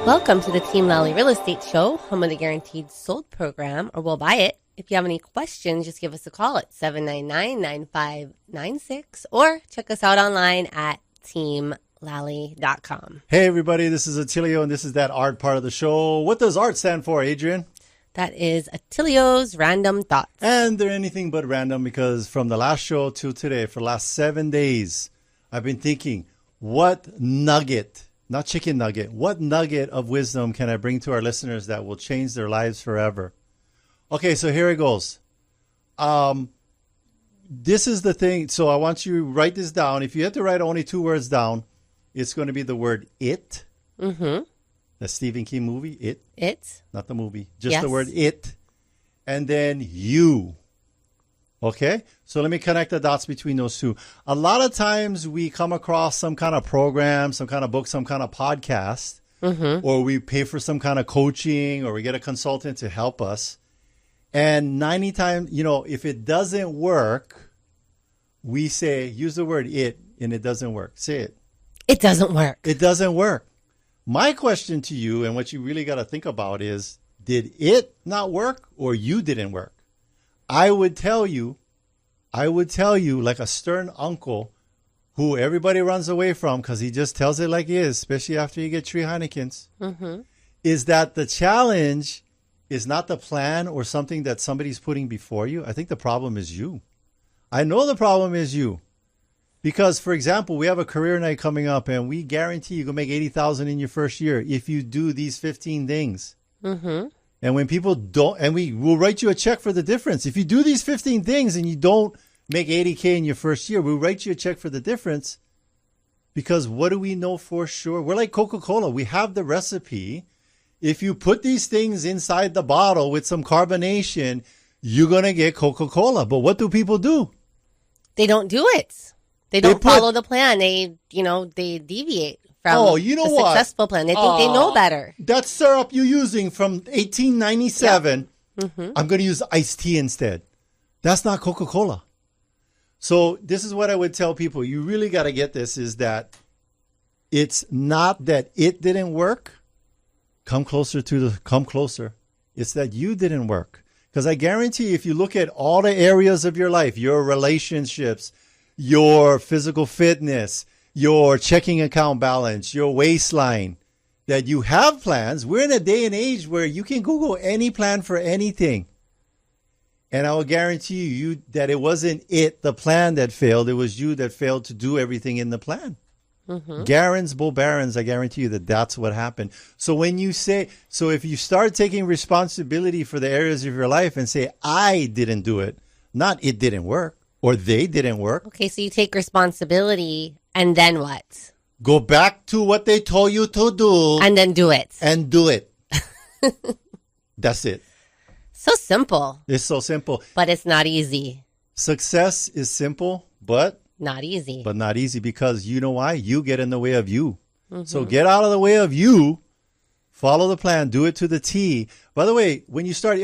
Welcome to the Team Lally Real Estate Show, home of the Guaranteed Sold program, or we'll buy it. If you have any questions, just give us a call at 799-9596 or check us out online at teamlally.com. Hey, everybody, this is Attilio, and this is that art part of the show. What does art stand for, Adrienne? That is Attilio's Random Thoughts. And they're anything but random because from the last show till today, for the last 7 days, I've been thinking, what nugget, not chicken nugget, what nugget of wisdom can I bring to our listeners that will change their lives forever? Okay, so here it goes. This is the thing. So I want you to write this down. If you have to write only 2 words down, it's going to be the word it. Mm-hmm. The Stephen King movie, It. It. Not the movie. Just Yes. the word it. And then you. Okay? So let me connect the dots between those two. A lot of times we come across some kind of program, some kind of book, some kind of podcast, or we pay for some kind of coaching, or we get a consultant to help us. And 90 times, if it doesn't work, we say, use the word it, and it doesn't work. Say it. It doesn't work. It doesn't work. My question to you, and what you really got to think about is, did it not work or you didn't work? I would tell you like a stern uncle who everybody runs away from because he just tells it like it is, especially after you get 3 Heinekens, is that the challenge is not the plan or something that somebody's putting before you. I think the problem is you. I know the problem is you. Because, for example, we have a career night coming up, and we guarantee you can make $80,000 in your first year if you do these 15 things. And when people don't, and we will write you a check for the difference. If you do these 15 things and you don't make $80K in your first year, we'll write you a check for the difference. Because what do we know for sure? We're like Coca-Cola. We have the recipe. If you put these things inside the bottle with some carbonation, you're going to get Coca-Cola. But what do people do? They don't do it. They don't follow the plan. They deviate from the successful plan. They think they know better. That syrup you're using from 1897, I'm going to use iced tea instead. That's not Coca-Cola. So this is what I would tell people. You really got to get this, is that it's not that it didn't work. Come closer. It's that you didn't work. Because I guarantee if you look at all the areas of your life, your relationships, your physical fitness, your checking account balance, your waistline, that you have plans. We're in a day and age where you can Google any plan for anything. And I will guarantee you that it wasn't the plan that failed. It was you that failed to do everything in the plan. Garens, Bull Barons, I guarantee you that's what happened. So when you say, if you start taking responsibility for the areas of your life and say, I didn't do it, not it didn't work. Or they didn't work. Okay, so you take responsibility, and then what? Go back to what they told you to do. And then do it. And do it. That's it. So simple. It's so simple. But it's not easy. Success is simple, but not easy. But not easy because you know why? You get in the way of you. So get out of the way of you. Follow the plan. Do it to the T. By the way, when you start,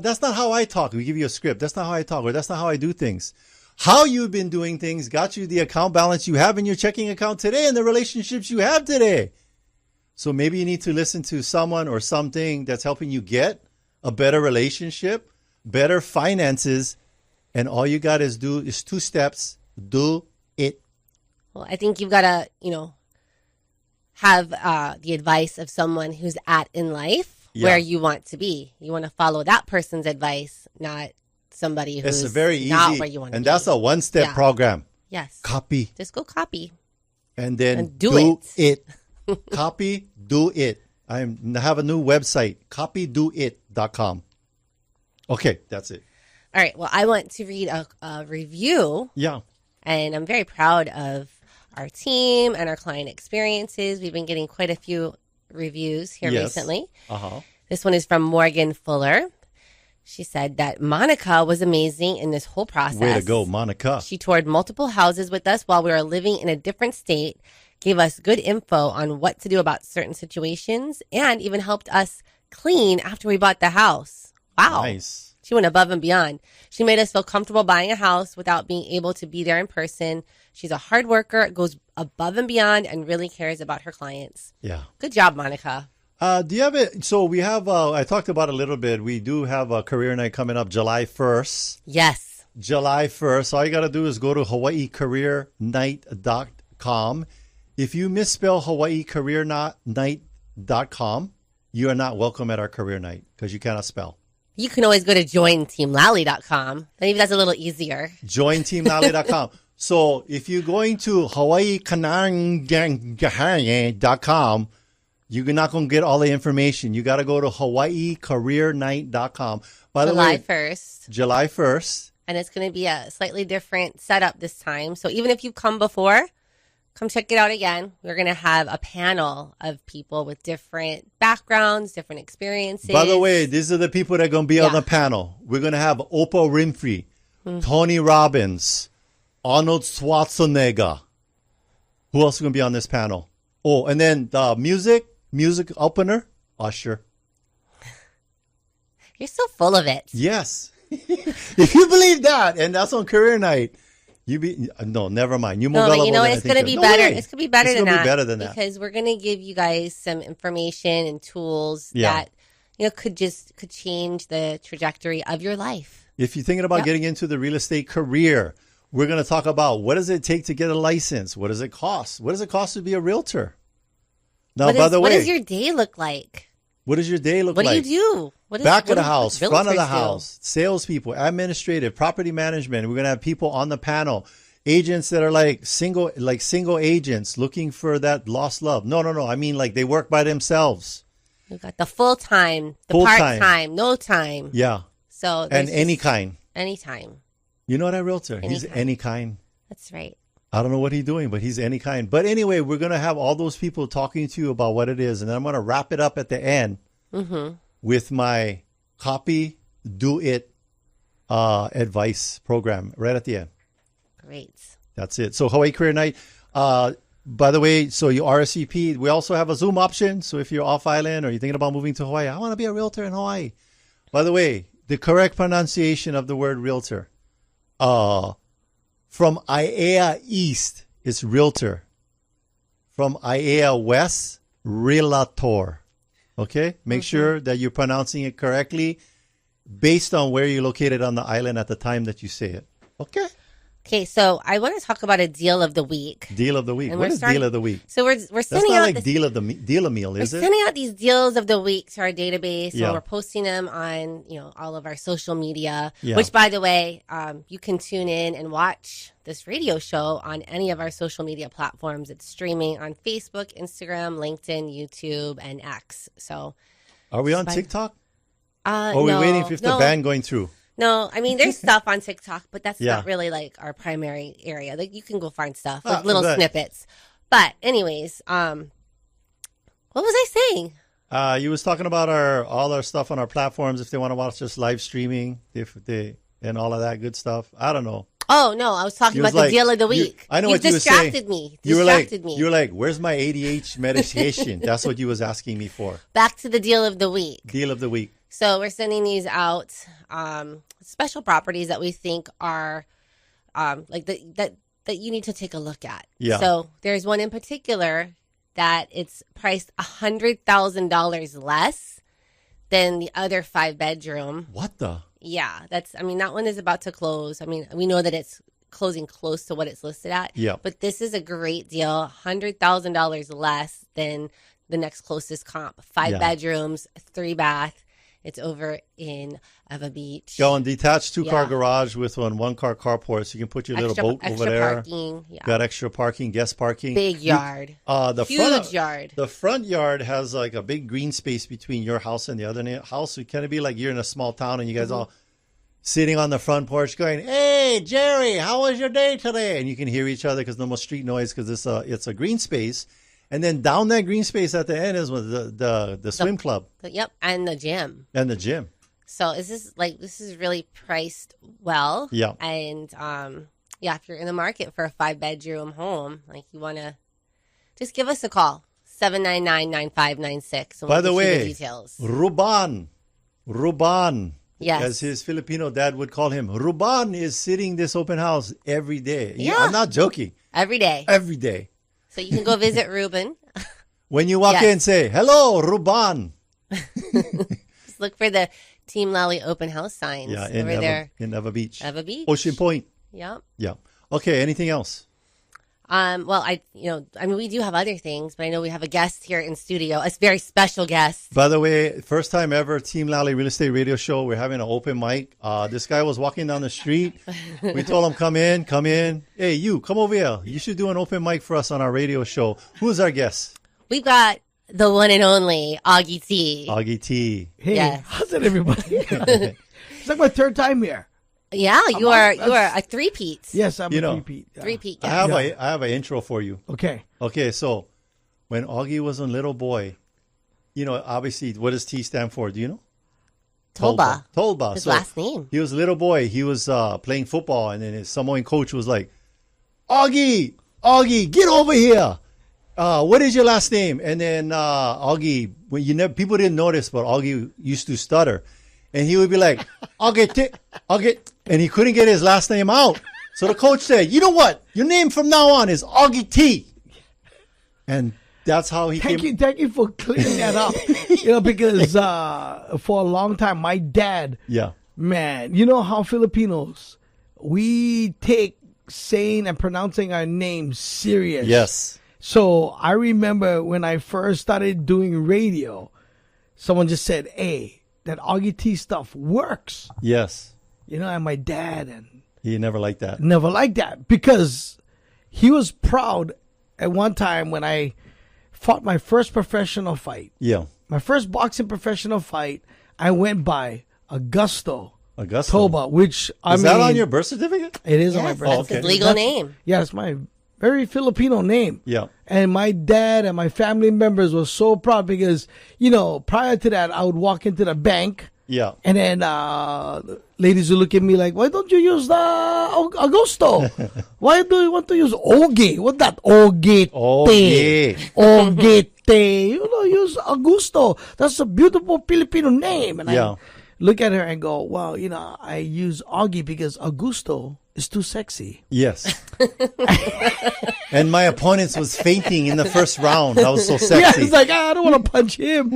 that's not how I talk. We give you a script. That's not how I talk, or that's not how I do things. How you've been doing things got you the account balance you have in your checking account today and the relationships you have today. So maybe you need to listen to someone or something that's helping you get a better relationship, better finances, and all you got is 2 steps. Do it. Well, I think you've got to, have the advice of someone who's in life where you want to be. You want to follow that person's advice, not somebody who's it's very easy, not where you want to be. And that's a 1-step program. Yes. Copy. Just go copy. And then do it. Copy, do it. I have a new website, copydoit.com. Okay, that's it. All right. Well, I want to read a review. Yeah. And I'm very proud of our team and our client experiences. We've been getting quite a few reviews here recently. This one is from Morgan Fuller. She said that Monica was amazing in this whole process. Way to go, Monica. She toured multiple houses with us while we were living in a different state, gave us good info on what to do about certain situations, and even helped us clean after we bought the house. Wow. Nice. She went above and beyond. She made us feel comfortable buying a house without being able to be there in person. She's a hard worker, goes above and beyond, and really cares about her clients. Yeah. Good job, Monica. Do you have it? So we have, I talked about it a little bit. We do have a career night coming up July 1st. Yes. July 1st. All you got to do is go to hawaiicareernight.com. If you misspell hawaiicareernight.com, you are not welcome at our career night because you cannot spell. You can always go to jointeamlally.com. Maybe that's a little easier. Jointeamlally.com. So if you're going to hawaiicareernight.com, you're not going to get all the information. You got to go to hawaiicareernight.com. By the way, July 1st. And it's going to be a slightly different setup this time. So even if you've come before, come check it out again. We're going to have a panel of people with different backgrounds, different experiences. By the way, these are the people that are going to be on the panel. We're going to have Oprah Winfrey, Tony Robbins, Arnold Schwarzenegger. Who else is going to be on this panel? Oh, and then the music opener, Usher. You're so full of it. Yes. If you believe that, and that's on career night, no, never mind. You're more gullible. You know, it's going to be better. It's going to be better than that. Because we're going to give you guys some information and tools that, could change the trajectory of your life. If you're thinking about getting into the real estate career, we're going to talk about what does it take to get a license? What does it cost? What does it cost to be a realtor? Now, by the way, what does your day look like? What does your day look like? What do you do? Back of the house, front of the house, salespeople, administrative, property management. We're going to have people on the panel, agents that are like single agents looking for that lost love. No. I mean, like they work by themselves. You got the full-time, the part-time, no time. Yeah. So and any kind. Anytime. You know that realtor? He's any kind. That's right. I don't know what he's doing, but he's any kind. But anyway, we're going to have all those people talking to you about what it is. And then I'm going to wrap it up at the end with my copy, do it advice program right at the end. Great. That's it. So Hawaii Career Night. By the way, so you RSVP. We also have a Zoom option. So if you're off island or you're thinking about moving to Hawaii, I want to be a realtor in Hawaii. By the way, the correct pronunciation of the word realtor. From Aiea East, it's realtor. From Aiea West, realtor. Okay? Make sure that you're pronouncing it correctly based on where you're located on the island at the time that you say it. Okay? Okay, so I want to talk about a deal of the week. Deal of the week. What is deal of the week? So we're sending That's not out like deal of meal, is it? We're sending out these deals of the week to our database. So we're posting them on, all of our social media. Yeah. Which, by the way, you can tune in and watch this radio show on any of our social media platforms. It's streaming on Facebook, Instagram, LinkedIn, YouTube, and X. So, are we on TikTok? Or are we waiting for the ban going through? No, I mean, there's stuff on TikTok, but that's not really like our primary area. Like you can go find stuff, like little snippets. But anyways, what was I saying? You was talking about all our stuff on our platforms. If they want to watch us live streaming, and all of that good stuff. I don't know. Oh no, I was talking about the deal of the week. I know what you were saying. You distracted me. You were like, "Where's my ADH medication?" That's what you was asking me for. Back to the deal of the week. Deal of the week. So we're sending these out, special properties that we think are that you need to take a look at. Yeah. So there's one in particular that it's priced $100,000 less than the other 5-bedroom. What the? Yeah, that one is about to close. I mean, we know that it's closing close to what it's listed at. Yeah. But this is a great deal, $100,000 less than the next closest comp. 5 bedrooms, 3 bath. It's over in Ava Beach. Go on detached 2-car garage with 1-car carport, so you can put your little boat over there. Parking, got extra parking, guest parking. Big yard. Huge yard. The front yard has like a big green space between your house and the other house. So it kind of be like you're in a small town and you guys all sitting on the front porch going, "Hey, Jerry, how was your day today?" And you can hear each other because no more street noise because it's a green space. And then down that green space at the end is the swim club. And the gym. And the gym. So this is really priced well. Yeah. And if you're in the market for a 5-bedroom home, like you want to just give us a call, 799-9596. By the way, details. Ruban. Yes. As his Filipino dad would call him. Ruban is sitting this open house every day. Yeah. I'm not joking. Every day. Every day. So you can go visit Ruben. When you walk in, say, hello, Ruban. Just look for the Team Lally open house signs over there. In Eva Beach. Eva Beach. Ocean Point. Yep. Yeah. Okay, anything else? Well, we do have other things, but I know we have a guest here in studio, a very special guest. By the way, first time ever, Team Lally Real Estate Radio Show. We're having an open mic. This guy was walking down the street. We told him, come in. Hey, you, come over here. You should do an open mic for us on our radio show. Who's our guest? We've got the one and only Augie T. Augie T. Hey, how's it, everybody? It's like my third time here. Yeah, you are a three-peat. Yes, I'm a three-peat. Yeah. Three-peat. I have an intro for you. Okay, so when Augie was a little boy, obviously, what does T stand for? Do you know? Tolba. His last name. He was a little boy. He was playing football, and then his Samoan coach was like, Augie, get over here. What is your last name? And then Augie, people didn't notice, but Augie used to stutter. And he would be like, Augie, and he couldn't get his last name out. So the coach said, you know what? Your name from now on is Augie T. And that's how he came. Thank you for clearing that up. Because for a long time, my dad, man, you know how Filipinos, we take saying and pronouncing our names serious. Yes. So I remember when I first started doing radio, someone just said, hey, that Augie T stuff works. Yes. And my dad, and he never liked that. Because he was proud at one time when I fought my first professional fight. Yeah. My first boxing professional fight, I went by Augusto Toba, which is that on your birth certificate? It is on my birth certificate. That's his legal name. Yeah, it's my very Filipino name. Yeah. And my dad and my family members were so proud because, prior to that, I would walk into the bank. Yeah. And then ladies would look at me like, why don't you use the Augusto? Why do you want to use Augie? What's that? Augie T. Use Augusto. That's a beautiful Filipino name. And I look at her and go, well, I use Augie because Augusto is too sexy. Yes. And my opponent was fainting in the first round. I was so sexy. Yeah, it's like, I don't want to punch him.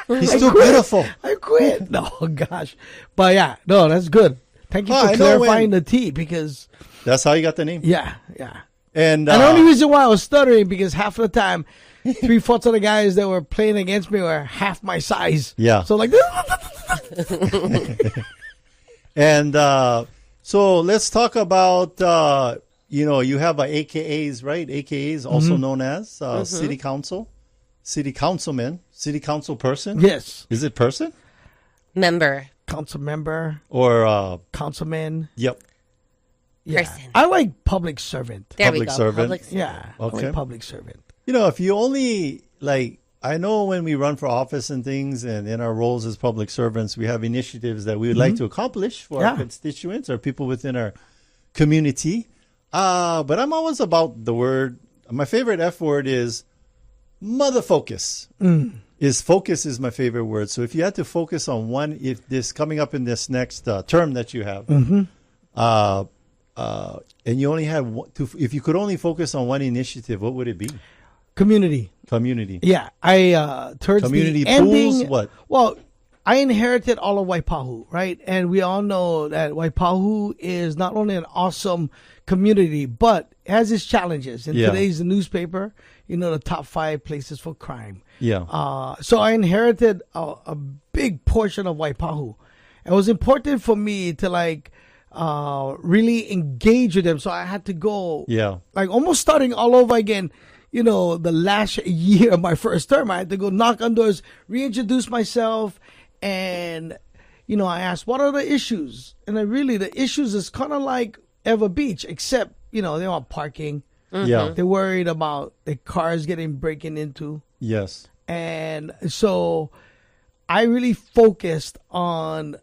He's too beautiful. I quit. No, gosh. But that's good. Thank you for clarifying the T because... That's how you got the name? Yeah. And the only reason why I was stuttering because half of the time, 3/4 of the guys that were playing against me were half my size. Yeah. So like... And... so let's talk about, you have AKAs, right? AKAs, also known as city council, city councilman, city council person. Yes. Is it person? Member. Council member. Or councilman. Yep. Yeah. Person. I like public servant. There we go. Servant. Yeah. Okay. I like public servant. If you only I know when we run for office and things and in our roles as public servants, we have initiatives that we would like to accomplish for our constituents or people within our community. But I'm always about the word. My favorite F word is mother focus. Focus is my favorite word. So if you had to focus on one, if this coming up in this next term that you have, and you only have if you could only focus on one initiative, what would it be? Community. Yeah. Towards community the ending, pools, what? Well, I inherited all of Waipahu, right? And we all know that Waipahu is not only an awesome community, but has its challenges. In today's newspaper, the top 5 places for crime. Yeah. So I inherited a big portion of Waipahu. It was important for me to really engage with them. So I had to go, almost starting all over again. The last year of my first term, I had to go knock on doors, reintroduce myself. And, I asked, what are the issues? And the issues is kind of like Eva Beach, except, they want parking. Yeah. They're worried about the cars breaking into. Yes. And so I really focused on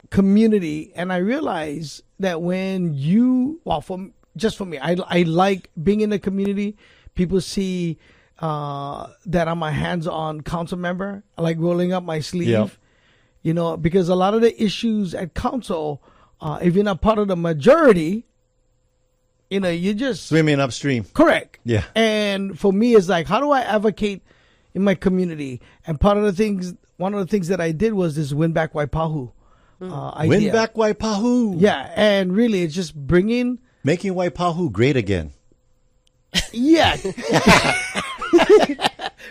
community. And I realized that when for me, I like being in the community. People see that I'm a hands-on council member. I like rolling up my sleeve, because a lot of the issues at council, if you're not part of the majority, you just swimming upstream. Correct. Yeah. And for me, it's like, how do I advocate in my community? And one of the things that I did was this Win Back Waipahu idea. Win Back Waipahu. Yeah, and really, it's just making Waipahu great again. Yeah.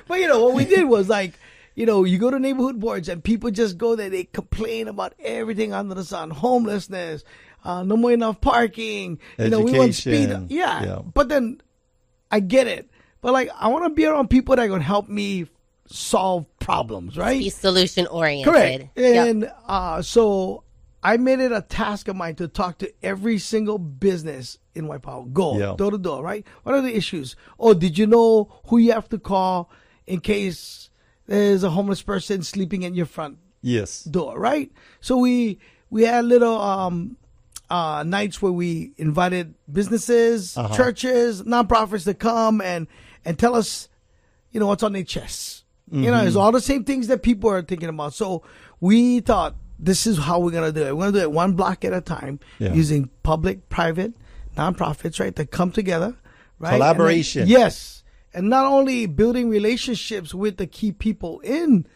But what we did was like, you go to neighborhood boards and people just go there. They complain about everything under the sun: homelessness, no more enough parking. Education. We want speed. Yeah. But then I get it. But like, I want to be around people that are going to help me solve problems, right? Be solution oriented. Correct. And so I made it a task of mine to talk to every single business in Waipahu. Go door to door, right? What are the issues? Oh, did you know who you have to call in case there's a homeless person sleeping in your front door, right? So we had little nights where we invited businesses, churches, nonprofits to come and tell us, what's on their chests. It's all the same things that people are thinking about. So we thought, this is how we're going to do it. We're going to do it one block at a time using public, private, nonprofits, right, that come together, right? Collaboration. And then, yes. And not only building relationships with the key people in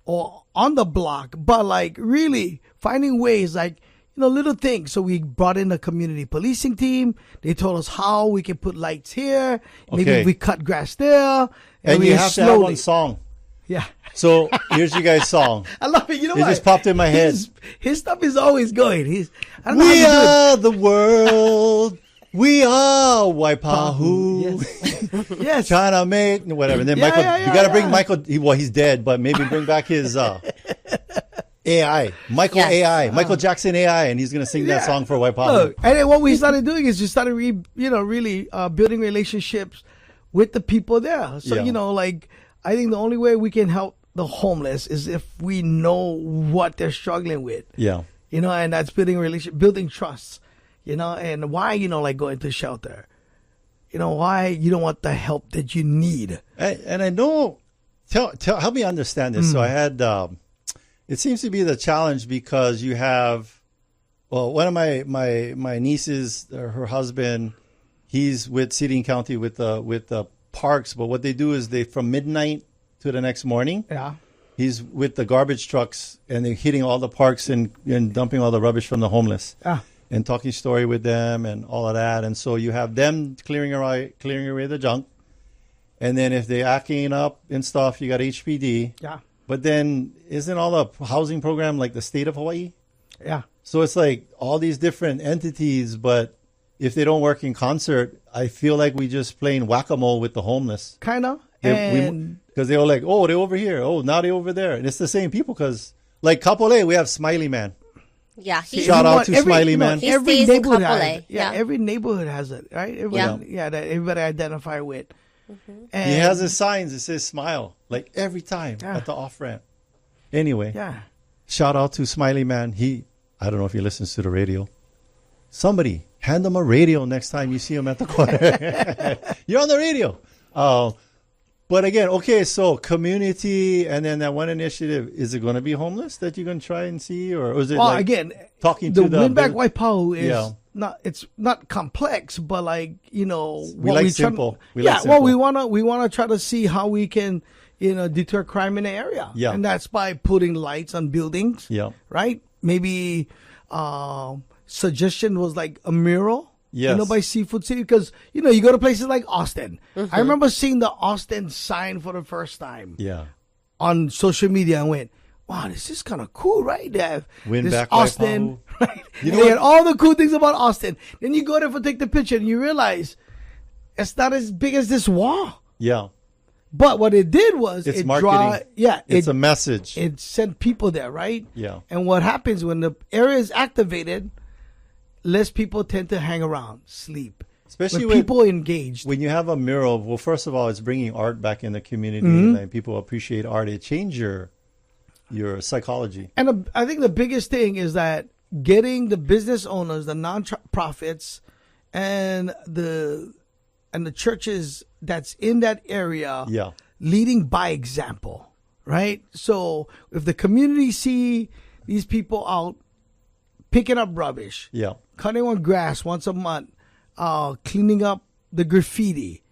or on the block, but like really finding ways like, little things. So we brought in a community policing team. They told us how we can put lights here. Maybe we cut grass there. And you have to have one song. Yeah. So here's you guys' song. I love it. It just popped in my head. His stuff is always going. We are the world. We are Waipahu. Yes. Trying to make whatever. And then Michael, you got to bring Michael. He's dead, but maybe bring back his AI. Michael Jackson AI, and he's going to sing that song for Waipahu. Look, and then what we started doing is just started really building relationships with the people there. So, like, I think the only way we can help the homeless is if we know what they're struggling with. Yeah. And that's building trust, and why, like going to shelter, why you don't want the help that you need. And I know, help me understand this. So I had, it seems to be the challenge because you have, one of my nieces, her husband, he's with City and County with the parks, but what they do is from midnight to the next morning, he's with the garbage trucks and they're hitting all the parks and dumping all the rubbish from the homeless and talking story with them and all of that. And so you have them clearing away the junk, and then if they're acting up and stuff, you got HPD. Yeah. But then isn't all the housing program like the state of Hawaii? Yeah. So it's like all these different entities, but if they don't work in concert, I feel like we just playing whack-a-mole with the homeless. Kind of. Because they were like, oh, they're over here. Oh, now they're over there. And it's the same people because, like, Kapolei, we have Smiley Man. Yeah. Shout out to Smiley Man. Every neighborhood has it. Yeah, every neighborhood has it, right? That everybody identify with. Mm-hmm. And he has his signs. It says smile, like every time at the off-ramp. Anyway, shout out to Smiley Man. I don't know if he listens to the radio. Somebody hand him a radio next time you see him at the corner. You're on the radio. But again, okay, so community and then that one initiative, is it going to be homeless that you're going to try and see? Or is it again, talking to the Win Back Waipahu is it's not complex, but like, we like simple. We want to try to see how we can, deter crime in the area. Yeah. And that's by putting lights on buildings. Yeah. Right? Maybe suggestion was like a mural. Yes. By Seafood City, because you go to places like Austin. Mm-hmm. I remember seeing the Austin sign for the first time. Yeah. On social media, and went, "Wow, this is kind of cool, right?" They have Win this Back Austin, right? They had all the cool things about Austin. Then you go there for take the picture, and you realize it's not as big as this wall. Yeah. But what it did was it's marketing. It's a message. It sent people there, right? Yeah. And what happens when the area is activated? Less people tend to hang around, sleep. Especially when people engaged. When you have a mural, well, first of all, it's bringing art back in the community, and people appreciate art. It changes your psychology. And I think the biggest thing is that getting the business owners, the non-profits, and the churches that's in that area, leading by example, right? So if the community see these people out picking up rubbish, cutting on grass once a month, cleaning up the graffiti,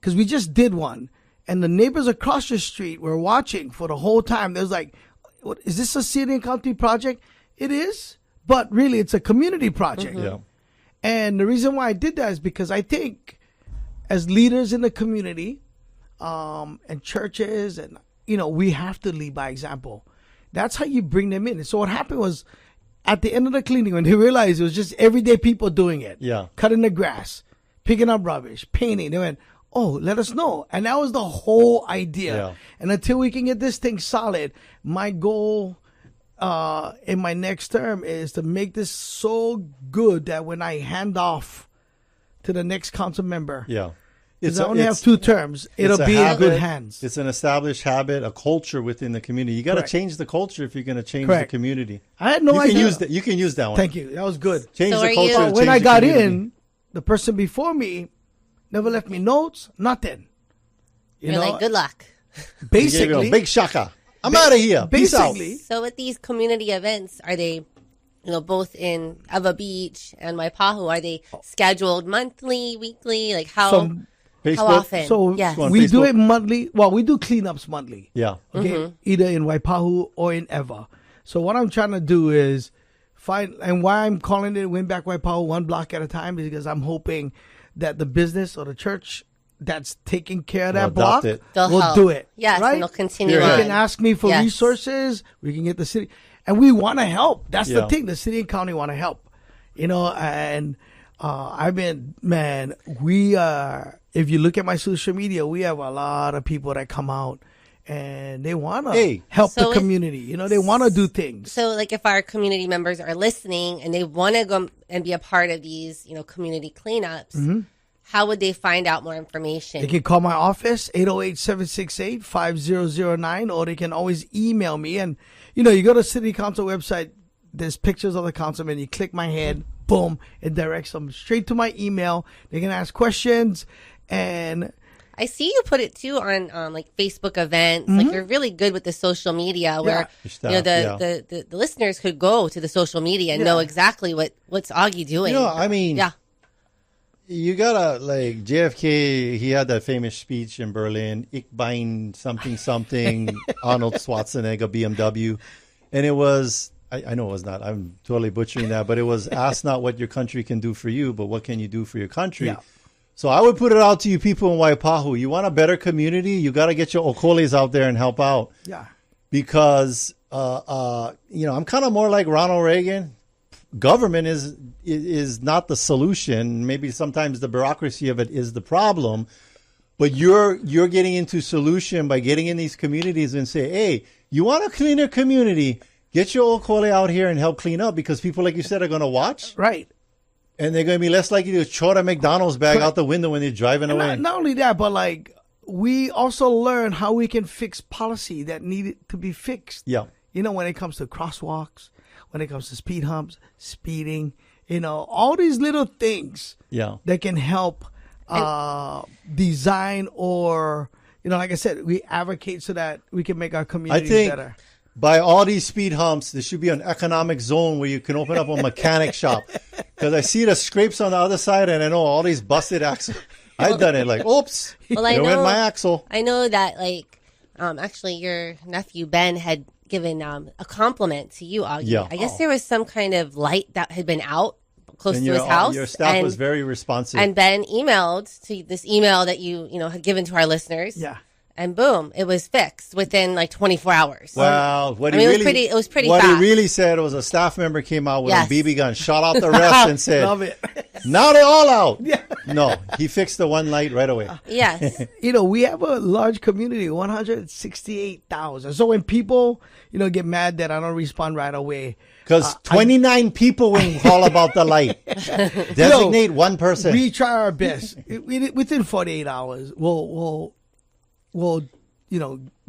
because we just did one, and the neighbors across the street were watching for the whole time. There's like, what, is this a city and county project? It is, but really it's a community project. Yeah. And the reason why I did that is because I think as leaders in the community, and churches, and we have to lead by example. That's how you bring them in. And so what happened was, at the end of the cleaning, when they realized it was just everyday people doing it, cutting the grass, picking up rubbish, painting, they went, oh, let us know. And that was the whole idea. Yeah. And until we can get this thing solid, my goal in my next term is to make this so good that when I hand off to the next council member, because I only have 2 terms, it'll be in good hands. It's an established habit, a culture within the community. You got to change the culture if you're going to change the community. I had no idea. You can use that one. Thank you. That was good. Change the culture. When I got in, the person before me never left me notes, nothing. You're like, good luck. Basically. Big shaka. I'm out of here. Peace out. So with these community events, are they, both in Ava Beach and Waipahu, are they scheduled monthly, weekly? Like how often? So we do it monthly. Well, we do cleanups monthly. Yeah. Okay. Either in Waipahu or in Eva. So what I'm trying to do is find, and why I'm calling it Win Back Waipahu 1 block at a time is because I'm hoping that the business or the church that's taking care of that block will do it. Yes, right? and they'll continue on. You can ask me for resources. We can get the city. And we want to help. That's the thing. The city and county want to help. And I've been, we are, if you look at my social media, we have a lot of people that come out and they want to help the community. They want to do things. So like if our community members are listening and they want to go and be a part of these, community cleanups, how would they find out more information? They can call my office, 808-768-5009, or they can always email me. And, you go to City Council website, there's pictures of the councilman. You click my head, boom, it directs them straight to my email. They can ask questions. And I see you put it too on like Facebook events. Like you're really good with the social media where the listeners could go to the social media and know exactly what's Augie doing. You gotta, like, JFK, he had that famous speech in Berlin, Ich bin something, Arnold Schwarzenegger, BMW. And it was, I know it was not, I'm totally butchering that, but it was, ask not what your country can do for you, but what can you do for your country? Yeah. So I would put it out to you people in Waipahu. You want a better community? You got to get your okoles out there and help out. Yeah. Because, I'm kind of more like Ronald Reagan. Government is not the solution. Maybe sometimes the bureaucracy of it is the problem, but you're getting into solution by getting in these communities and say, hey, you want a cleaner community? Get your okole out here and help clean up, because people, like you said, are going to watch. Right. And they're going to be less likely to throw a McDonald's bag out the window when they're driving away. Not only that, but like we also learn how we can fix policy that needed to be fixed. Yeah. When it comes to crosswalks, when it comes to speed humps, speeding, all these little things that can help design or, like I said, we advocate so that we can make our community better. By all these speed humps, there should be an economic zone where you can open up a mechanic shop. Because I see the scrapes on the other side, and I know all these busted axles. I've done it like, oops, there went my axle. I know that, like, actually your nephew Ben had given a compliment to you, Augie. Yeah. I guess there was some kind of light that had been out close to his house. Your staff was very responsive. And Ben emailed to this email that you had given to our listeners. Yeah. And boom, it was fixed within like 24 hours. Well, it was pretty what fast. He really said was a staff member came out with a BB gun, shot out the rest, and said, "Love it. Now they're all out." Yeah. No, he fixed the one light right away. Yes. We have a large community, 168,000. So when people, get mad that I don't respond right away, because 29 people will call about the light. Designate one person. We try our best. Within 48 hours, we'll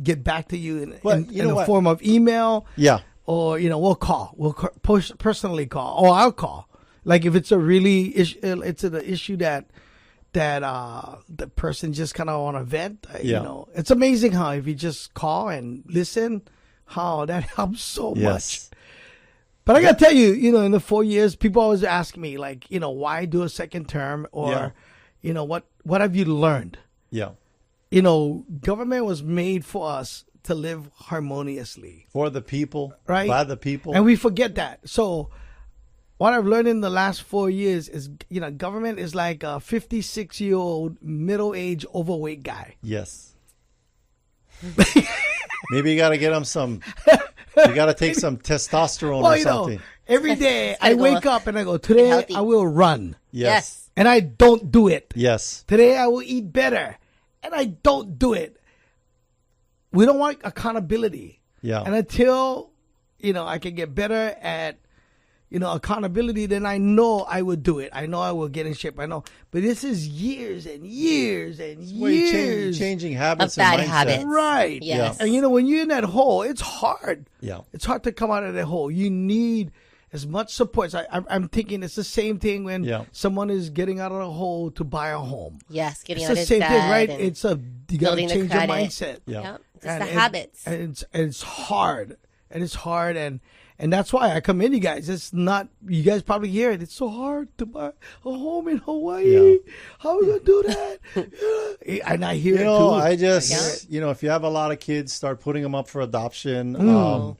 get back to you in the form of email. Yeah. Or, we'll call. We'll personally call. Or I'll call. Like if it's a really it's an issue that the person just kind of want to vent. It's amazing how, if you just call and listen, how that helps so much. But I got to tell you, in the 4 years, people always ask me, like, why do a second term? Or, what have you learned? Yeah. Government was made for us to live harmoniously. For the people. Right? By the people. And we forget that. So what I've learned in the last 4 years is, government is like a 56-year-old middle-aged overweight guy. Yes. Maybe you got to get him some... You got to take some testosterone or something. Every day I wake up and I go, today I will run. Yes. And I don't do it. Yes. Today I will eat better. And I don't do it. We don't want accountability. Yeah. And until, I can get better at, accountability, then I know I will do it. I know I will get in shape. I know. But this is years and years and years. Changing habits of bad and mindset. habits. Right. Yes. And when you're in that hole, it's hard. Yeah. It's hard to come out of that hole. You need as much support. So I'm thinking it's the same thing when someone is getting out of the hole to buy a home. Yes, getting it's out the of same bed thing, right? You got to change your mindset. Yeah. Yep. It's the habits. And it's hard. And that's why I commend you guys. It's not, you guys probably hear it. It's so hard to buy a home in Hawaii. Yeah. How are we going to do that? And I hear it too. I just, if you have a lot of kids, start putting them up for adoption.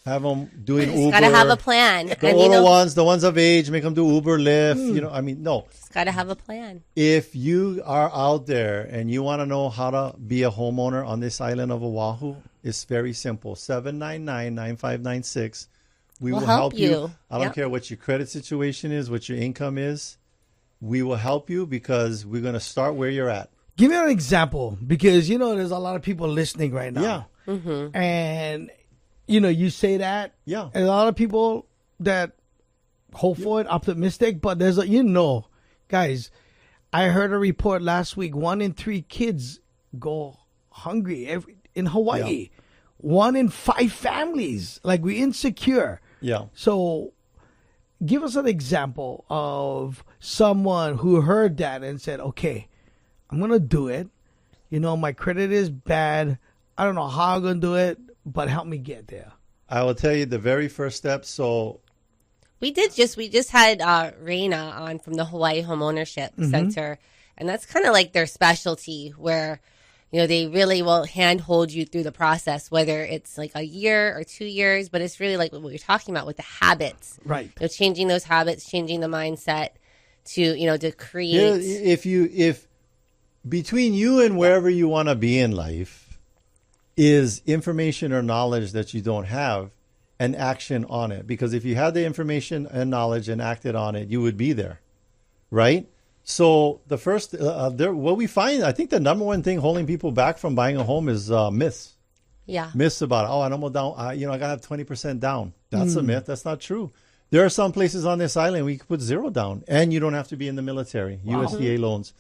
Have them doing Uber. Got to have a plan. The older ones, the ones of age, make them do Uber, Lyft. No. It's got to have a plan. If you are out there and you want to know how to be a homeowner on this island of Oahu, it's very simple. 799-9596. We will help you. I don't care what your credit situation is, what your income is. We will help you because we're going to start where you're at. Give me an example because, there's a lot of people listening right now. Yeah. Mm-hmm. And, you say that. Yeah. And a lot of people that hopeful and optimistic, but there's guys, I heard a report last week. 1 in 3 kids go hungry in Hawaii. 1 in 5 families, like we're insecure. Yeah. So give us an example of someone who heard that and said, okay, I'm going to do it. My credit is bad. I don't know how I'm going to do it, but help me get there. I will tell you the very first step. So we just had Raina on from the Hawaii Homeownership Center, and that's kind of like their specialty where, they really will handhold you through the process, whether it's like a year or 2 years, but it's really like what you're talking about with the habits. Right. Changing those habits, changing the mindset to create. If between you and wherever you want to be in life is information or knowledge that you don't have and action on it. Because if you had the information and knowledge and acted on it, you would be there. Right? So the first, what we find, I think the number one thing holding people back from buying a home is myths. Yeah. Myths about, I'm almost down, I got to have 20% down. That's a myth. That's not true. There are some places on this island where you can put 0 down and you don't have to be in the military. Wow. USDA loans.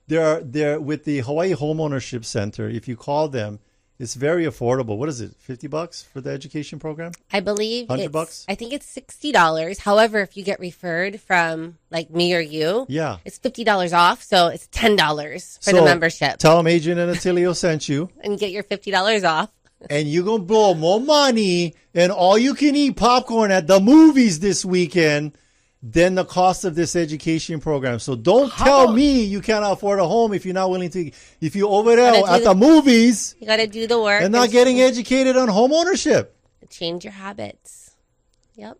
There with the Hawaii Homeownership Center, if you call them, it's very affordable. What is it? $50 for the education program? I believe $100. I think it's $60. However, if you get referred from like me or you, it's $50 off. So it's $10 for the membership. Tell them Adrienne and Attilio sent you. And get your $50 off. And you're going to blow more money and all you can eat popcorn at the movies this weekend than the cost of this education program. So don't tell me you can't afford a home if you're not willing to. If you're over there at the movies, you got to do the work and not getting educated on home ownership. Change your habits. Yep.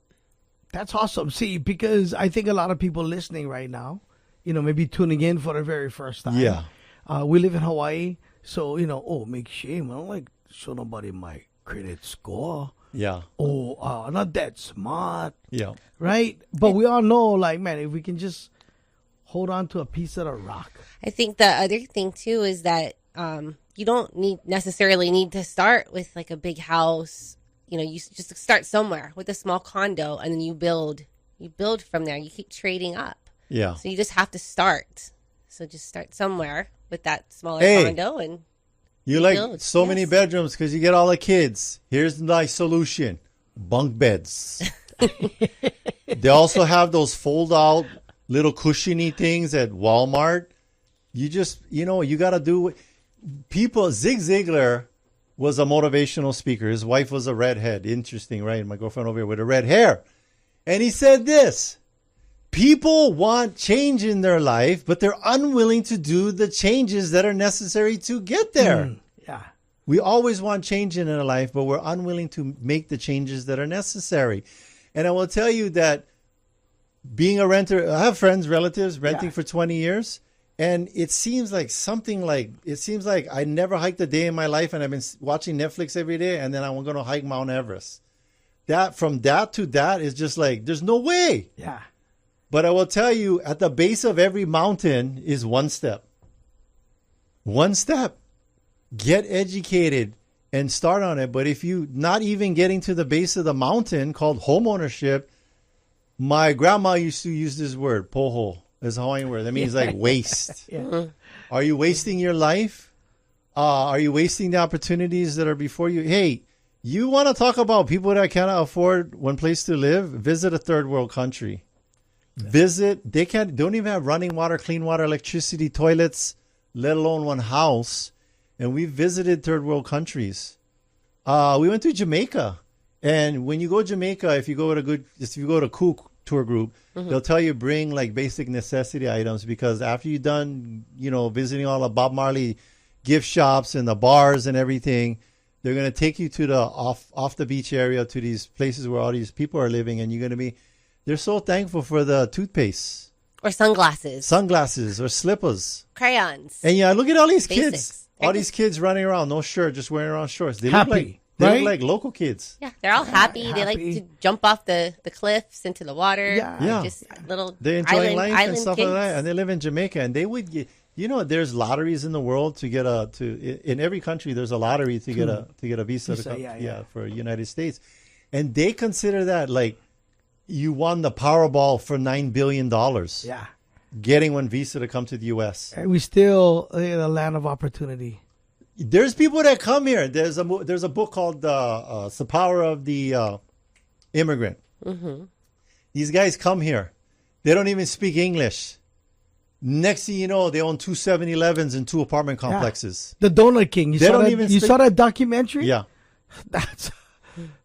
That's awesome. See, because I think a lot of people listening right now, maybe tuning in for the very first time. Yeah. We live in Hawaii, so make shame. I don't like show nobody my credit score. Yeah. Not that smart. Yeah. Right? But we all know, like, man, if we can just hold on to a piece of the rock. I think the other thing, too, is that you don't necessarily need to start with, like, a big house. You just start somewhere with a small condo, and then you build from there. You keep trading up. Yeah. So you just have to start. So just start somewhere with that smaller condo and... You like so many bedrooms because you get all the kids. Here's my solution. Bunk beds. They also have those fold out little cushiony things at Walmart. You just, you got to do people. Zig Ziglar was a motivational speaker. His wife was a redhead. Interesting, right? My girlfriend over here with a red hair. And he said this: people want change in their life, but they're unwilling to do the changes that are necessary to get there. Yeah. We always want change in our life, but we're unwilling to make the changes that are necessary. And I will tell you that being a renter, I have friends, relatives renting for 20 years. And it seems like I never hiked a day in my life, and I've been watching Netflix every day, and then I'm going to hike Mount Everest. That from that to that is just like, there's no way. Yeah. But I will tell you, at the base of every mountain is one step. One step. Get educated and start on it. But if you not even getting to the base of the mountain, called homeownership, my grandma used to use this word, poho. It's a Hawaiian word. That means like waste. Are you wasting your life? Are you wasting the opportunities that are before you? Hey, you want to talk about people that cannot afford one place to live? Visit a third world country. They don't even have running water, clean water, electricity, toilets, let alone one house. And we visited third world countries. We went to Jamaica. And when you go to Jamaica, if you go to Cook tour group, they'll tell you bring like basic necessity items, because after you're done, visiting all the Bob Marley gift shops and the bars and everything, they're going to take you to the off the beach area, to these places where all these people are living, and they're so thankful for the toothpaste or sunglasses or slippers, crayons. And look at all these Basics. kids, these kids running around, no shirt, just wearing around shorts. They happy. Look like local kids. Yeah, they're all happy. They like to jump off the cliffs into the water. Yeah. Just little they're enjoying life and stuff kids. like that. And they live in Jamaica, and they would get, there's lotteries in the world to get in every country there's a lottery to get a visa for United States. And they consider that like you won the Powerball for $9 billion. Yeah. Getting one visa to come to the US. And we still in a land of opportunity. There's people that come here. There's a book called The Power of the Immigrant. Mm-hmm. These guys come here. They don't even speak English. Next thing you know, they own 2 7-Elevens and 2 apartment complexes. The Donut King. You saw that documentary? Yeah.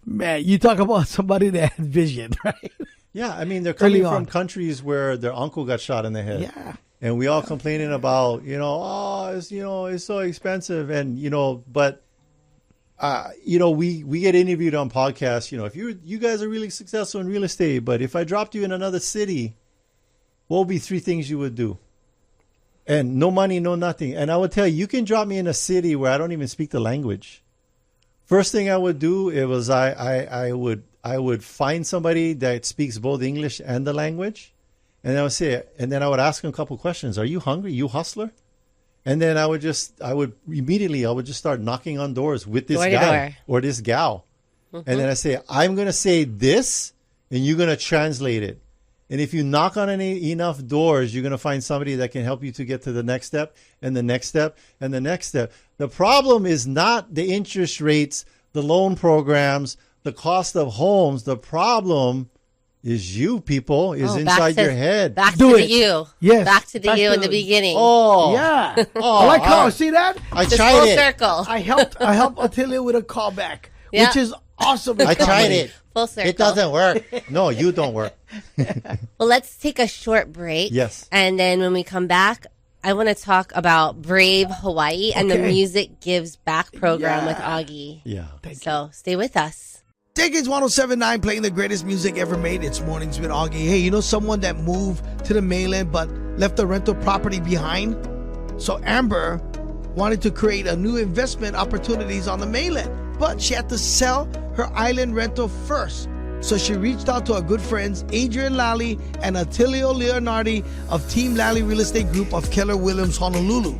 Man, you talk about somebody that had vision, right? Yeah, I mean, they're coming from countries where their uncle got shot in the head. Yeah. And we all complaining about, it's so expensive. And, but, we get interviewed on podcasts, if you guys are really successful in real estate, but if I dropped you in another city, what would be 3 things you would do? And no money, no nothing. And I would tell you can drop me in a city where I don't even speak the language. First thing I would do, I would find somebody that speaks both English and the language. And I would ask them a couple questions. Are you hungry? You hustler? And then I would just start knocking on doors with this guy or this gal. Mm-hmm. And then I say, I'm going to say this and you're going to translate it. And if you knock on enough doors, you're going to find somebody that can help you to get to the next step and the next step and the next step. The problem is not the interest rates, the loan programs, the cost of homes. The problem is you, people, inside your head. Back to the you. Yes. Back to the you in the beginning. Oh. Yeah. I like how, see that? I tried it. Circle. I helped Attilio with a callback, which is awesome. I tried it. Full circle. It doesn't work. No, you don't work. Well, let's take a short break. Yes. And then when we come back, I want to talk about Brave Hawaii and the Music Gives Back program with Augie. Yeah. So stay with us. Decades 107.9 playing the greatest music ever made. It's Mornings with Augie. Hey, you know someone that moved to the mainland but left the rental property behind? So Amber wanted to create a new investment opportunities on the mainland, but she had to sell her island rental first. So she reached out to our good friends Adrienne Lally and Attilio Leonardi of Team Lally Real Estate Group of Keller Williams, Honolulu.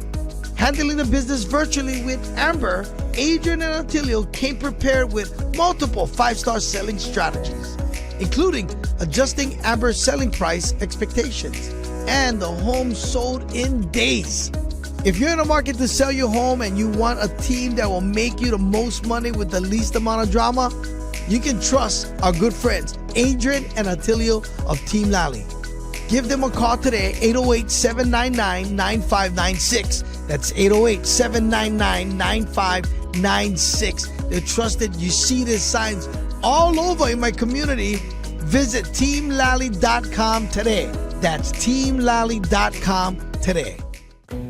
Handling the business virtually with Amber, Adrienne and Attilio came prepared with multiple 5-star selling strategies, including adjusting Amber's selling price expectations, and the home sold in days. If you're in the market to sell your home and you want a team that will make you the most money with the least amount of drama, you can trust our good friends Adrienne and Attilio of Team Lally. Give them a call today, 808-799-9596. That's 808-799-9596. 9596. They're trusted. You see these signs all over in my community. Visit teamlally.com today. That's teamlally.com today.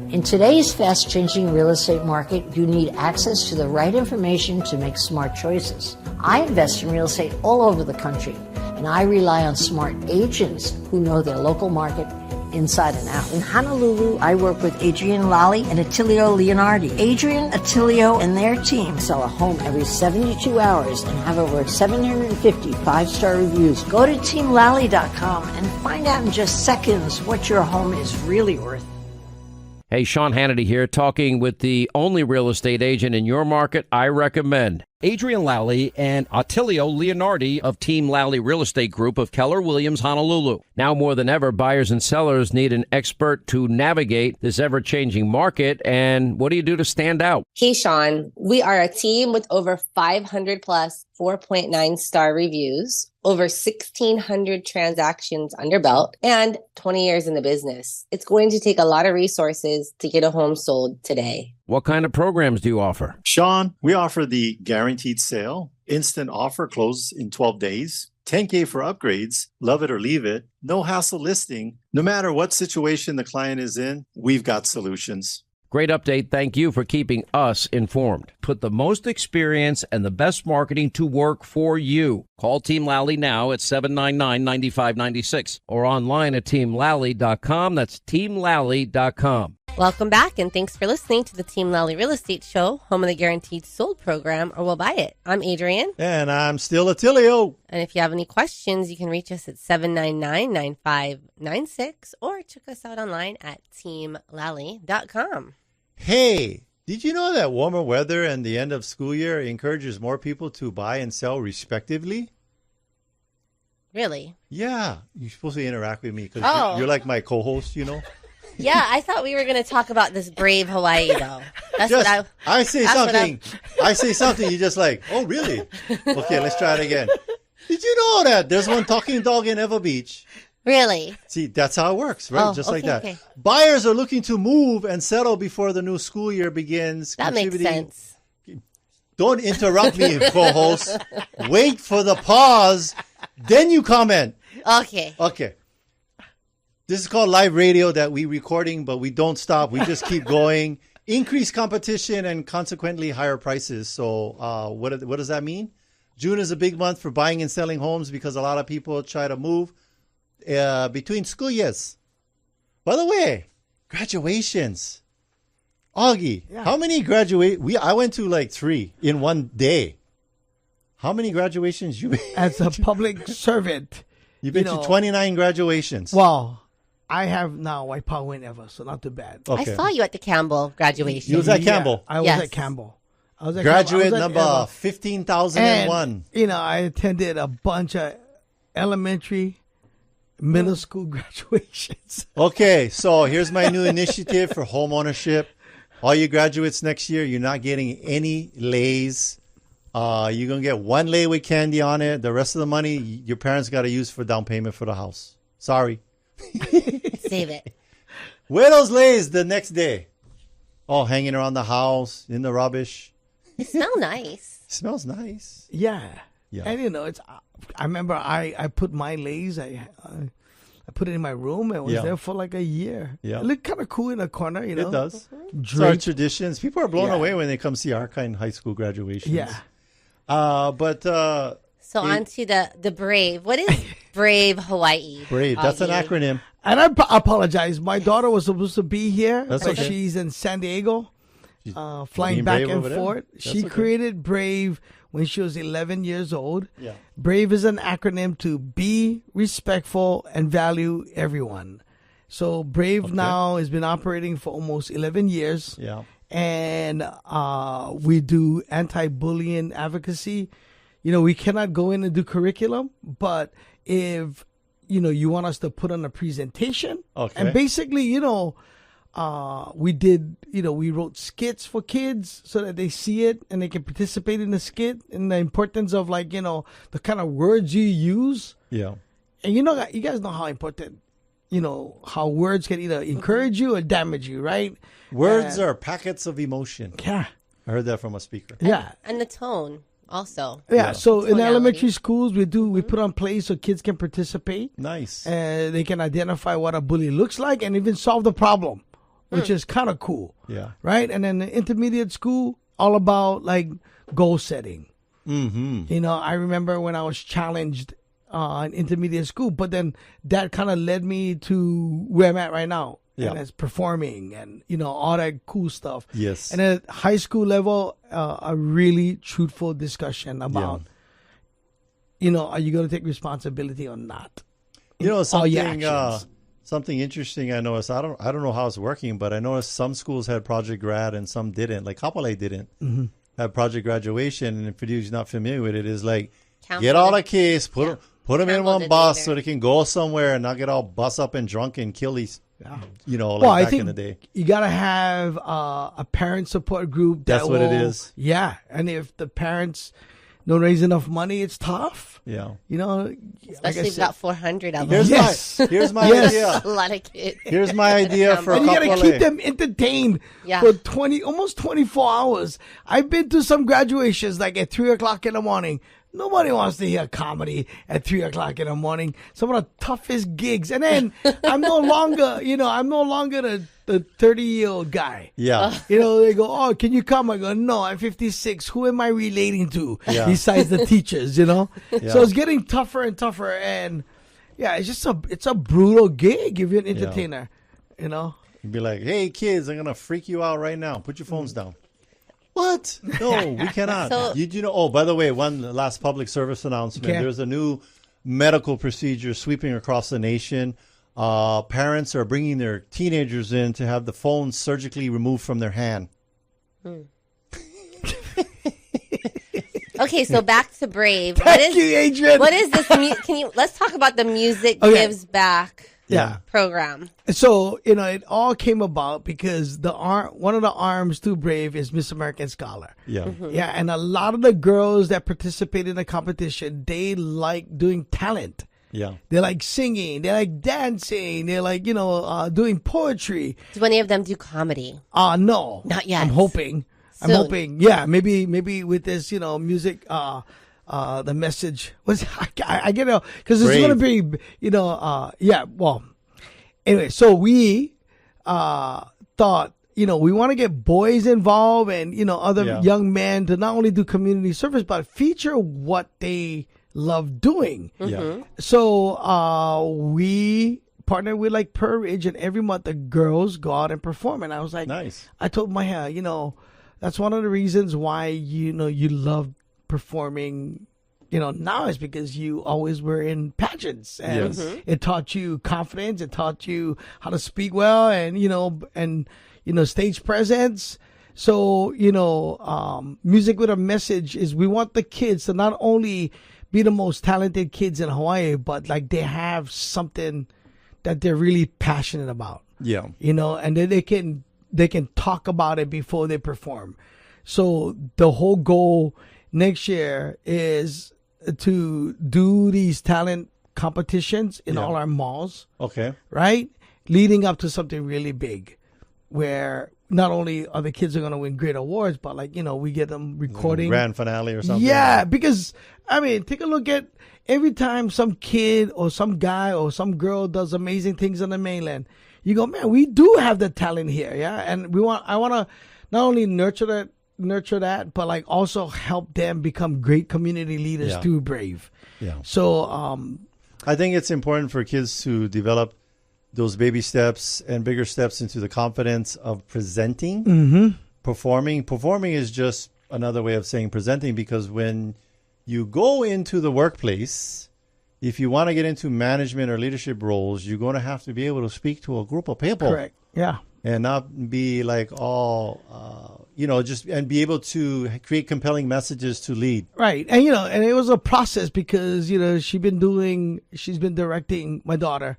In today's fast-changing real estate market, you need access to the right information to make smart choices. I invest in real estate all over the country, and I rely on smart agents who know their local market inside and out. In Honolulu, I work with Adrienne and Attilio Leonardi. Adrienne, Attilio, and their team sell a home every 72 hours and have over 750 five-star reviews. Go to teamlally.com and find out in just seconds what your home is really worth. Hey, Sean Hannity here, talking with the only real estate agent in your market I recommend. Adrienne Lally and Attilio Leonardi of Team Lally Real Estate Group of Keller Williams, Honolulu. Now more than ever, buyers and sellers need an expert to navigate this ever-changing market. And what do you do to stand out? Hey, Sean, we are a team with over 500 plus 4.9 star reviews, over 1,600 transactions under belt, and 20 years in the business. It's going to take a lot of resources to get a home sold today. What kind of programs do you offer? Sean, we offer the guaranteed sale, instant offer close in 12 days, $10K for upgrades, love it or leave it, no hassle listing. No matter what situation the client is in, we've got solutions. Great update. Thank you for keeping us informed. Put the most experience and the best marketing to work for you. Call Team Lally now at 799-9596 or online at teamlally.com. That's teamlally.com. Welcome back, and thanks for listening to the Team Lally Real Estate Show, home of the Guaranteed Sold program, or we'll buy it. I'm Adrienne. And I'm still Attilio. And if you have any questions, you can reach us at 799-9596 or check us out online at teamlally.com. Hey, did you know that warmer weather and the end of school year encourages more people to buy and sell respectively? Really? Yeah. You're supposed to interact with me because you're like my co-host, you know? Yeah, I thought we were going to talk about this brave Hawaii, though. That's just, what I say something. I say something. You're just like, oh, really? Okay, let's try it again. Did you know that there's one talking dog in Ever Beach? Really? See, that's how it works, right? Just okay, like that. Okay. Buyers are looking to move and settle before the new school year begins. That makes sense. Don't interrupt me, co-host. Wait for the pause. Then you comment. Okay. This is called live radio that we recording, but we don't stop. We just keep going. Increased competition and consequently higher prices. So what does that mean? June is a big month for buying and selling homes because a lot of people try to move between school years. By the way, graduations. Augie, How many I went to like 3 in one day. How many graduations you as a public servant? You've been to 29 graduations. Wow. I have now Waipahu and Ever, so not too bad. Okay. I saw you at the Campbell graduation. You was at Campbell? I was at Campbell. I was at Graduate number 15,001. I attended a bunch of elementary, middle school graduations. Okay, so here's my new initiative for home ownership. All you graduates next year, you're not getting any lays. You're going to get one lay with candy on it. The rest of the money, your parents got to use for down payment for the house. Sorry. Save it. Where are those lays the next day? Oh, hanging around the house, in the rubbish. It smells nice. It smells nice. Yeah. And it's. I remember I put my lays. I put it in my room and was there for like a year. Yeah. It looked kind of cool in the corner, you know. It does. It's our traditions. People are blown away when they come see our kind of high school graduations. Yeah. So on to the Brave. What is Brave Hawaii? Brave. That's an acronym. And I apologize. My daughter was supposed to be here, but okay. She's in San Diego, flying back and forth. She created Brave when she was 11 years old. Yeah. Brave is an acronym to be respectful and value everyone. So Brave now has been operating for almost 11 years. Yeah. And we do anti-bullying advocacy. You know, we cannot go in and do curriculum, but if, you want us to put on a presentation. Okay. And basically, we wrote skits for kids so that they see it and they can participate in the skit and the importance of the kind of words you use. Yeah. And you guys know how important, how words can either encourage you or damage you, right? Words are packets of emotion. Yeah. I heard that from a speaker. Yeah. And the tone also. Yeah. So in elementary schools, we put on plays so kids can participate. Nice. And they can identify what a bully looks like and even solve the problem, which is kind of cool. Yeah. Right. And then the intermediate school, all about like goal setting. Mm-hmm. You know, I remember when I was challenged in intermediate school, but then that kind of led me to where I'm at right now. Yeah. And it's performing and, you know, all that cool stuff. Yes. And at high school level, a really truthful discussion about, you know, are you going to take responsibility or not? You know, something interesting I noticed. I don't know how it's working, but I noticed some schools had Project Grad and some didn't. Like Kapolei didn't have Project Graduation. And for you who's not familiar with it, is like get all the kids, put them in one bus so they can go somewhere and not get all bus up and drunk and kill these. You know, like back in the day. You got to have a parent support group. That's what it is. Yeah. And if the parents don't raise enough money, it's tough. Yeah. You know, especially if you've got 400 of them. Here's my idea. A lot of kids. Here's my idea for a couple. You got to keep them entertained for almost 24 hours. I've been to some graduations like at 3 o'clock in the morning. Nobody wants to hear comedy at 3 o'clock in the morning. Some of the toughest gigs. And then I'm no longer the 30-year-old guy. Yeah. You know, they go, oh, can you come? I go, no, I'm 56. Who am I relating to besides the teachers, you know? Yeah. So it's getting tougher and tougher. And it's a brutal gig if you're an entertainer, you know? You'd be like, hey, kids, I'm going to freak you out right now. Put your phones down. What? No, we cannot. You know, oh, by the way, one last public service announcement. Okay. There's a new medical procedure sweeping across the nation. Parents are bringing their teenagers in to have the phones surgically removed from their hand. Okay, so back to Brave. Thank you, Adrienne. What is this? Let's talk about the Music Gives Back program. So, you know, it all came about because one of the arms to Brave is Miss American Scholar. Yeah. Mm-hmm. Yeah, and a lot of the girls that participate in the competition, they like doing talent. Yeah. They like singing, they like dancing, they like, you know, doing poetry. Do any of them do comedy? No. Not yet. I'm hoping. Soon. I'm hoping. Yeah, maybe with this, you know, music the message was I get it because it's going to be, you know, well, anyway, so we thought, you know, we want to get boys involved and, you know, other young men to not only do community service, but feature what they love doing. Yeah. So we partnered with like Per Ridge, and every month the girls go out and perform. And I was like, nice. I told my hair, you know, that's one of the reasons why, you know, you love performing, you know, now is because you always were in pageants, and it taught you confidence, it taught you how to speak well, and you know stage presence. So, you know, music with a message is we want the kids to not only be the most talented kids in Hawaii, but like they have something that they're really passionate about. Yeah. You know, and then they can talk about it before they perform. So the whole goal next year is to do these talent competitions in all our malls. Okay. Right? Leading up to something really big where not only are the kids are going to win great awards, but like, you know, we get them recording. Grand finale or something. Yeah, because, I mean, take a look at every time some kid or some guy or some girl does amazing things on the mainland, you go, man, we do have the talent here. Yeah. And I want to not only nurture that, but like also help them become great community leaders through Brave. Yeah. So, I think it's important for kids to develop those baby steps and bigger steps into the confidence of presenting, performing. Performing is just another way of saying presenting, because when you go into the workplace, if you want to get into management or leadership roles, you're going to have to be able to speak to a group of people. Correct. Yeah. And not be like all, and be able to create compelling messages to lead. Right. And, you know, and it was a process because, you know, she's been directing my daughter,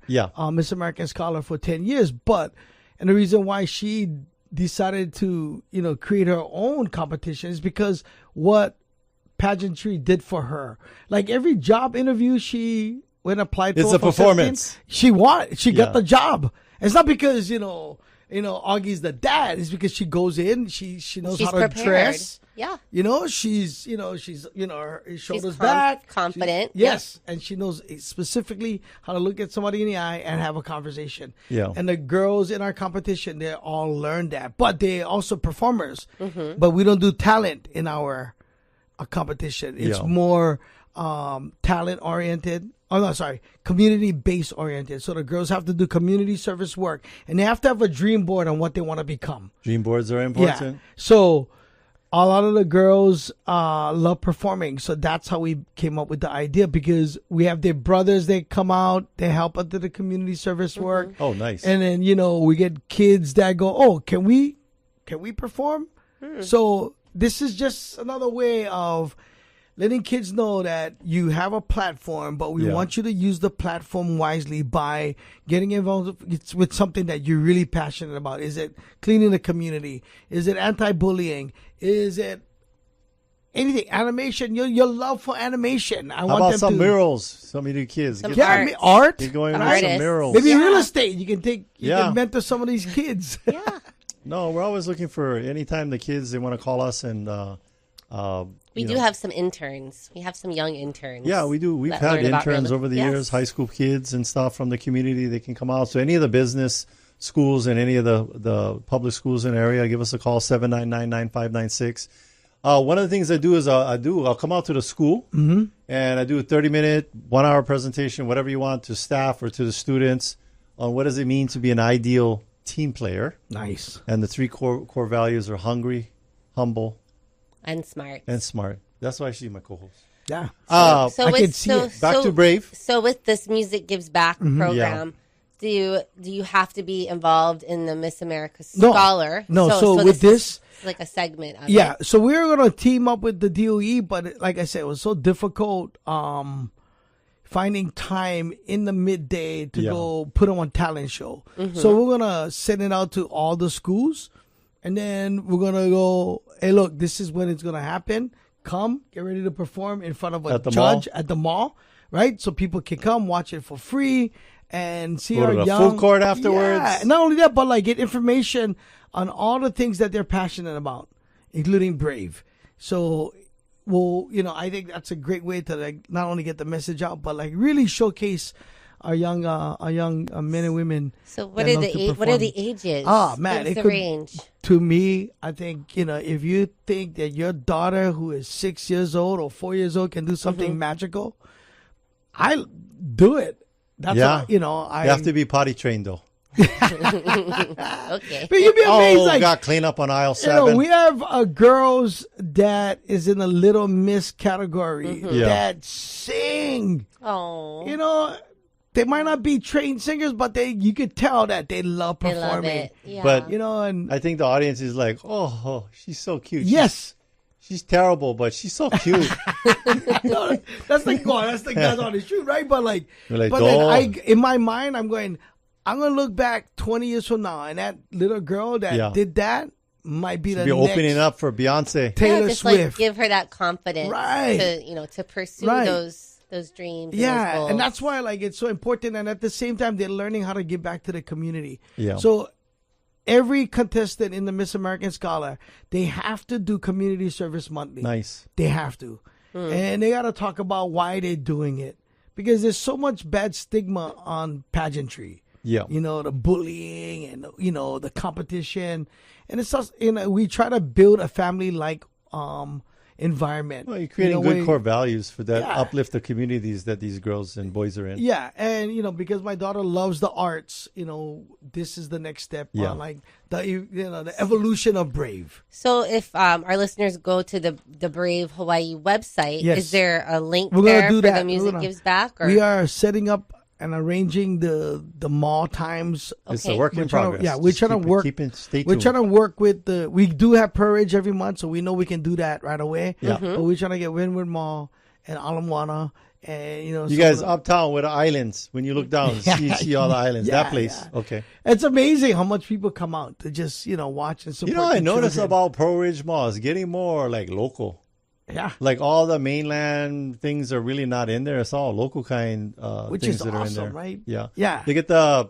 Miss American Scholar, for 10 years. And the reason why she decided to, you know, create her own competition is because what pageantry did for her. Like every job interview she went applied for. It's a performance. She got the job. It's not because, you know, Augie's the dad is because she goes in, she knows how to prepared. dress. Yeah. She's her shoulders back. Confident. Yes. And she knows specifically how to look at somebody in the eye and have a conversation. Yeah. And the girls in our competition, they all learn that. But they're also performers. Mm-hmm. But we don't do talent in our competition. It's more talent oriented. Oh, no, sorry. Community-based oriented. So the girls have to do community service work. And they have to have a dream board on what they want to become. Dream boards are important. Yeah. So a lot of the girls love performing. So that's how we came up with the idea, because we have their brothers, they come out, they help out to the community service work. Oh, nice. And then, we get kids that go, oh, can we perform? So this is just another way of letting kids know that you have a platform, but we want you to use the platform wisely by getting involved with something that you're really passionate about. Is it cleaning the community? Is it anti-bullying? Is it anything? Animation? Your love for animation. How about some murals? Some of you kids. Art. You're going with some murals. Maybe real estate. You can mentor some of these kids. Yeah. No, we're always looking for anytime the kids, they want to call us and we do have some interns. We have some young interns. Yeah, we do. We've had interns over the years, high school kids and stuff from the community. They can come out. So any of the business schools and any of the public schools in the area, give us a call, 799-9596. One of the things I do is I'll come out to the school and I do a 30-minute, 1-hour presentation, whatever you want, to staff or to the students on what does it mean to be an ideal team player. Nice. And the 3 core values are hungry, humble, and smart. That's why she's my co-host. Yeah. I can see it. Back to Brave. So with this Music Gives Back program, do you have to be involved in the Miss America Scholar? No. So with this, like a segment of it. So we were going to team up with the DOE, but like I said, it was so difficult finding time in the midday to go put on a talent show. So we're going to send it out to all the schools. And then we're going to go, hey, look, this is when it's going to happen. Come, get ready to perform in front of a judge at the mall, right? So people can come, watch it for free, and see our young... food court afterwards. Yeah, not only that, but get information on all the things that they're passionate about, including Brave. So, I think that's a great way to not only get the message out, but really showcase our young men and women. So what are the ages? Man, what's the range? To me, I think if you think that your daughter who is 6 years old or 4 years old can do something magical, I do it. That's you have to be potty trained though. Okay. But you'd be amazed. Got clean up on aisle 7. We have girls that is in the Little Miss category that sing. Oh. They might not be trained singers, but you could tell that they love performing. They love it. Yeah. But and I think the audience is like, oh, she's so cute. Yes. She's terrible, but she's so cute. That's the guys on the shoot, right? But then in my mind, I'm gonna look back 20 years from now, and that little girl that did that might be next opening up for Beyonce, Taylor Swift. Give her that confidence, right? To pursue those dreams. Yeah, and, those and that's why it's so important. And at the same time, they're learning how to give back to the community. Yeah. So every contestant in the Miss American Scholar, they have to do community service monthly. Nice. They have to. And they got to talk about why they're doing it. Because there's so much bad stigma on pageantry. Yeah. The bullying and, the competition. And it's just, we try to build a family-like environment. Well, you're creating good core values for that uplift the communities that these girls and boys are in. Yeah, and because my daughter loves the arts, this is the next step on the evolution of Brave. So if our listeners go to the Brave Hawaii website, is there a link for the Music Gives Back? Or? We are setting up and arranging the mall times. Okay. It's a work in progress. We're trying to work. Stay tuned. We're trying to work with we do have Purridge every month, so we know we can do that right away. Yeah. But we're trying to get Windward Mall and Ala Moana and you guys uptown with the islands. When you look down, see all the islands. That place. Yeah. Okay. It's amazing how much people come out to just watch and support. I noticed about Purridge Mall is getting more local. Yeah. All the mainland things are really not in there. It's all local kind which things is that awesome, are in there. Right? Yeah. Yeah. They get the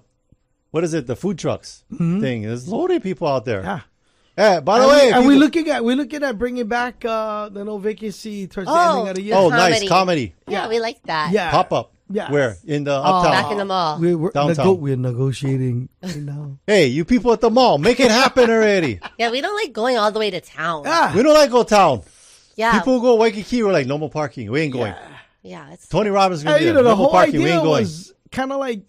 what is it? The food trucks thing. There's loaded people out there. Yeah. Yeah. By the way, we're looking at bringing back the no vacancy towards the ending of the year. Oh, nice comedy. Yeah, we like that. Yeah. Pop up. Yeah. Where? In the uptown. Back in the mall. We're downtown. we're negotiating right now. Hey, you people at the mall, make it happen already. Yeah, we don't like going all the way to town. Yeah. We don't like go town. Yeah. People who go Waikiki were like, no more parking. We ain't going. Yeah. It's Tony Robbins is going to be the no more whole parking. We idea ain't going. was kind of like,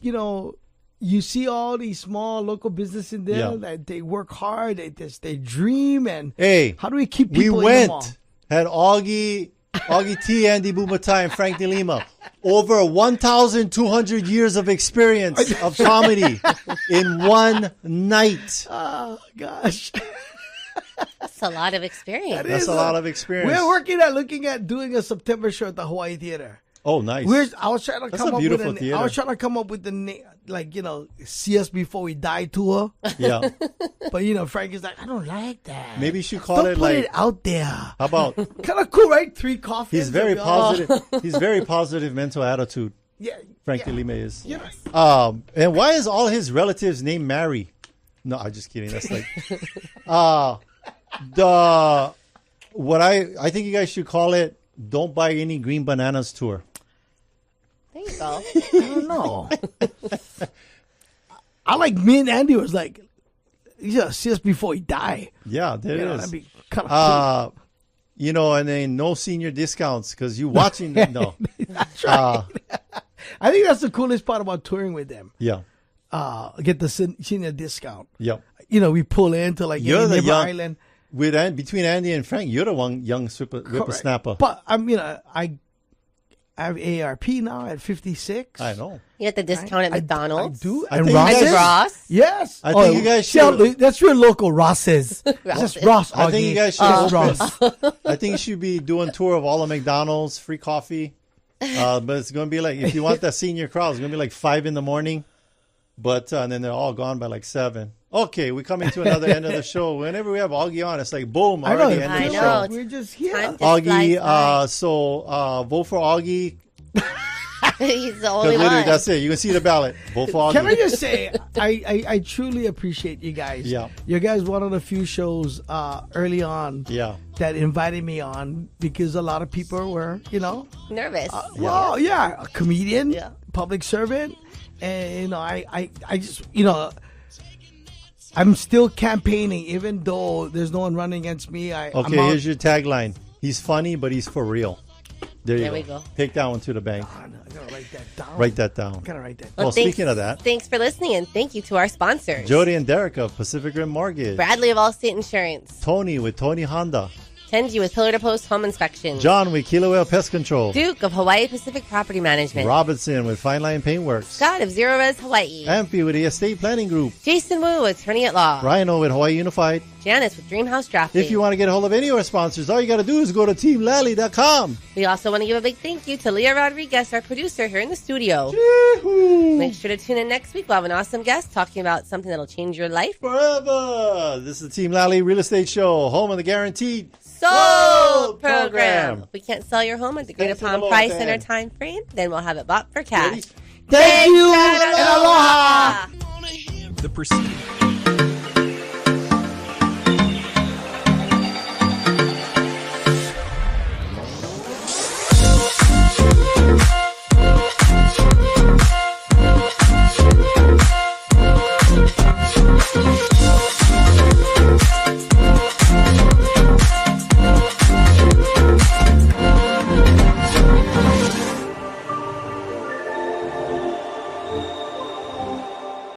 you see all these small local businesses in there that they work hard, they dream, and hey, how do we keep people we in the mall? had Augie T, Andy Bumatai, and Frank De Lima. Over 1,200 years of experience of comedy in one night. Oh, gosh. That's a lot of experience. That's a lot of experience. We're looking at doing a September show at the Hawaii Theater. Oh, nice. I was trying to That's come a up beautiful with theater. I was trying to come up with the name, like, See Us Before We Die tour. Yeah. But, Frank is like, I don't like that. Maybe you should call Don't it put like, it out there. how about, Kind of cool, right? 3 coffins. he's very positive. He's very positive mental attitude. Yeah. Frank De Lima is. Yeah. And why is all his relatives named Mary? No, I'm just kidding. That's like, what I think you guys should call it, Don't Buy Any Green Bananas Tour. There you go. I don't know. I like, me and Andy was like, See Us Before He Die. Yeah, there it is. That'd be kind of cool. And then no senior discounts because you watching them. No. That's right. I think that's the coolest part about touring with them. Yeah. Get the senior discount. Yep. We pull into like You're the young island. Between Andy and Frank, you're the one young whippersnapper. But I have AARP now at 56. I know. You get the discount at McDonald's. I do. I And think Ross's. you guys- Ross. Yes. I think you guys should. That's your local Ross's. Just Ross. I think you guys should. Just Ross. I think you should be doing tour of all the McDonald's, free coffee. But it's going to be like, if you want that senior crowd, it's going to be like 5 a.m. But and then they're all gone by like 7. Okay, we're coming to another end of the show. Whenever we have Augie on, it's like boom, already end of the show. We're just here. Time Augie, vote for Augie. He's the only Literally, one. that's it. You can see the ballot. Vote for Augie. Can I just say, I truly appreciate you guys. Yeah. You guys one of the few shows early on that invited me on because a lot of people were, Nervous. a comedian, public servant. And, I just, I'm still campaigning even though there's no one running against me. Here's your tagline. He's funny, but he's for real. There we go. Take that one to the bank. I gotta write that down. Write that down. Gotta write that down. Well, speaking of that, thanks for listening, and thank you to our sponsors. Jody and Derek of Pacific Rim Mortgage. Bradley of Allstate Insurance. Tony with Tony Honda. Kenji with Pillar to Post Home Inspection. John with Kilauea Pest Control. Duke of Hawaii Pacific Property Management. Robinson with Fine Line Paintworks. Scott of Zero Res Hawaii. Amphi with the Estate Planning Group. Jason Wu, attorney at law. Rhino with Hawaii Unified. Janice with Dreamhouse Drafting. If you want to get a hold of any of our sponsors, all you got to do is go to teamlally.com. We also want to give a big thank you to Leah Rodriguez, our producer here in the studio. Yee-hoo. Make sure to tune in next week. We'll have an awesome guest talking about something that'll change your life. Forever. This is the Team Lally Real Estate Show, home of the guaranteed Sold program. If we can't sell your home at the agreed Thanks upon a lot, price Dan. and our time frame, then we'll have it bought for cash. Ready? Thank you and aloha. Aloha. The preceding